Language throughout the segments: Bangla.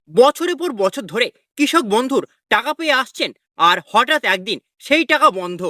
বছরের পর বছর ধরে কৃষক বন্ধুর টাকা পেয়ে আসছেন, আর হঠাৎ একদিন সেই টাকা বন্ধ।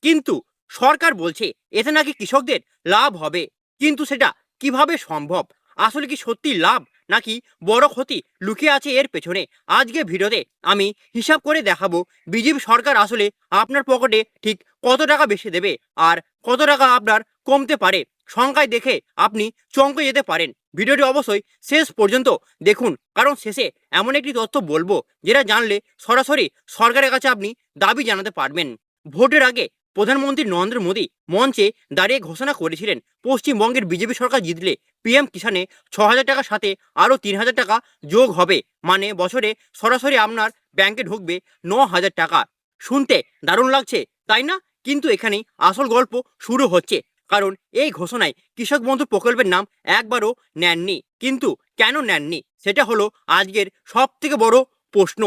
কিন্তু সরকার বলছে এতে নাকি কৃষকদের লাভ হবে। কিন্তু সেটা কিভাবে সম্ভব? আসলে কি সত্যি লাভ, নাকি বড় ক্ষতি লুকিয়ে আছে এর পেছনে? আজকে ভিডিওতে আমি হিসাব করে দেখাবো বিজেপি সরকার আসলে আপনার পকেটে ঠিক কত টাকা বেশি দেবে, আর কত টাকা আপনার কমতে পারে। সংখ্যায় দেখে আপনি চমকে যেতে পারেন। ভিডিওটি অবশ্যই শেষ পর্যন্ত দেখুন, কারণ শেষে এমন একটি তথ্য বলবো যেটা জানলে সরাসরি সরকারের কাছে আপনি দাবি জানাতে পারবেন। ভোটের আগে প্রধানমন্ত্রী নরেন্দ্র মোদী মঞ্চে দাঁড়িয়ে ঘোষণা করেছিলেন পশ্চিমবঙ্গের বিজেপি সরকার জিতলে পিএম কিষানে 6,000 টাকার সাথে আরও 3,000 টাকা যোগ হবে, মানে বছরে সরাসরি আপনার ব্যাংকে ঢুকবে 9,000 টাকা। শুনতে দারুণ লাগছে, তাই না? কিন্তু এখানেই আসল গল্প শুরু হচ্ছে, কারণ এই ঘোষণায় কৃষক বন্ধু প্রকল্পের নাম একবারও নেননি। কিন্তু কেন নেননি সেটা হলো আজকের সব থেকে বড় প্রশ্ন।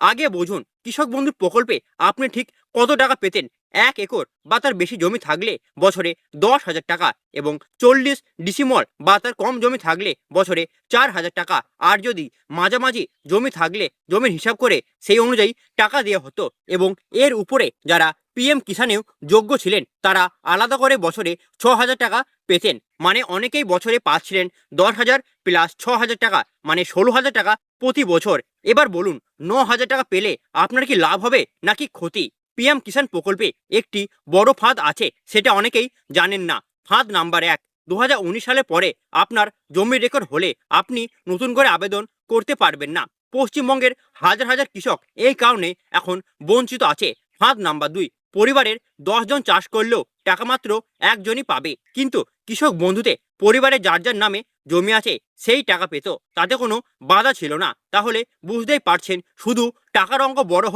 আগে বুঝুন, কৃষক বন্ধু প্রকল্পে আপনি ঠিক কত টাকা পেতেন। 1 একর বা তার বেশি জমি থাকলে বছরে 10,000 টাকা, এবং 40 ডিসিমল বা তার কম জমি থাকলে বছরে 4,000 টাকা। আর যদি মাঝামাঝি জমি থাকলে জমির হিসাব করে সেই অনুযায়ী টাকা দেওয়া হতো। এবং এর উপরে যারা পিএম কিষানেও যোগ্য ছিলেন তারা আলাদা করে বছরে 6,000 টাকা পেতেন। মানে অনেকেই বছরে পাচ্ছিলেন 10,000 প্লাস 6,000 টাকা, মানে 16,000 টাকা প্রতি বছর। এবার বলুন, 9,000 টাকা পেলে আপনার কি লাভ হবে নাকি ক্ষতি? পিএম কিষাণ প্রকল্পে একটি বড় ফাঁদ আছে, সেটা অনেকেই জানেন না। ফাঁদ নাম্বার 1, 2019 সালের পরে আপনার জমির রেকর্ড হলে আপনি নতুন করে আবেদন করতে পারবেন না। পশ্চিমবঙ্গের হাজার হাজার কৃষক এই কারণে এখন বঞ্চিত আছে। ফাঁদ নাম্বার 2, পরিবারের 10 জন চাষ করলেও টাকা মাত্র একজনই পাবে। কিন্তু কৃষক বন্ধুতে পরিবারের যার যার নামে জমি আছে সেই টাকা পেত, তাতে কোনো বাধা ছিল না। তাহলে বুঝতেই পারছেন, শুধু টাকার অঙ্ক বড়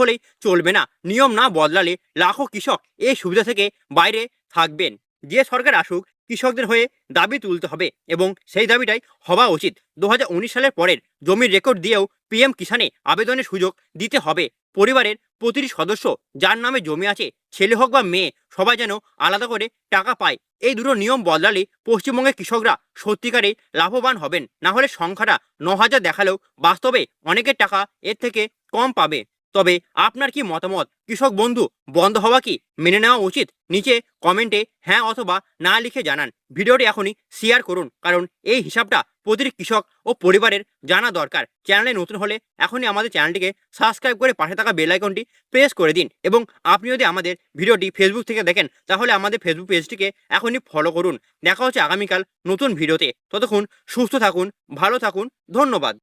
হলেই চলবে না। নিয়ম না বদলালে লাখো কৃষক এই সুবিধা থেকে বাইরে থাকবেন। যে সরকার আসুক, কৃষকদের হয়ে দাবি তুলতে হবে, এবং সেই দাবিটাই হওয়া উচিত। 2019 সালের পরের জমির রেকর্ড দিয়েও পিএম কিষানে আবেদনের সুযোগ দিতে হবে। পরিবারের প্রতিটি সদস্য যার নামে জমি আছে, ছেলে হোক বা মেয়ে, সবাই যেন আলাদা করে টাকা পায়। এই দুটো নিয়ম বদলালে পশ্চিমবঙ্গের কৃষকরা সত্যিকারে লাভবান হবেন। না হলে সংখ্যাটা 9,000 দেখালেও বাস্তবে অনেকের টাকা এর থেকে কম পাবে। তবে আপনার কি মতামত? কৃষক বন্ধু বন্ধ হওয়া কি মেনে নেওয়া উচিত? নিচে কমেন্টে হ্যাঁ অথবা না লিখে জানান। ভিডিওটি এখনই শেয়ার করুন, কারণ এই হিসাবটা প্রতিটি কৃষক ও পরিবারের জানা দরকার। চ্যানেলে নতুন হলে এখনই আমাদের চ্যানেলটিকে সাবস্ক্রাইব করে পাশে থাকা বেল আইকনটি প্রেস করে দিন। এবং আপনি যদি আমাদের ভিডিওটি ফেসবুক থেকে দেখেন, তাহলে আমাদের ফেসবুক পেজটিকে এখনই ফলো করুন। দেখা হচ্ছে আগামীকাল নতুন ভিডিওতে। ততক্ষণ সুস্থ থাকুন, ভালো থাকুন, ধন্যবাদ।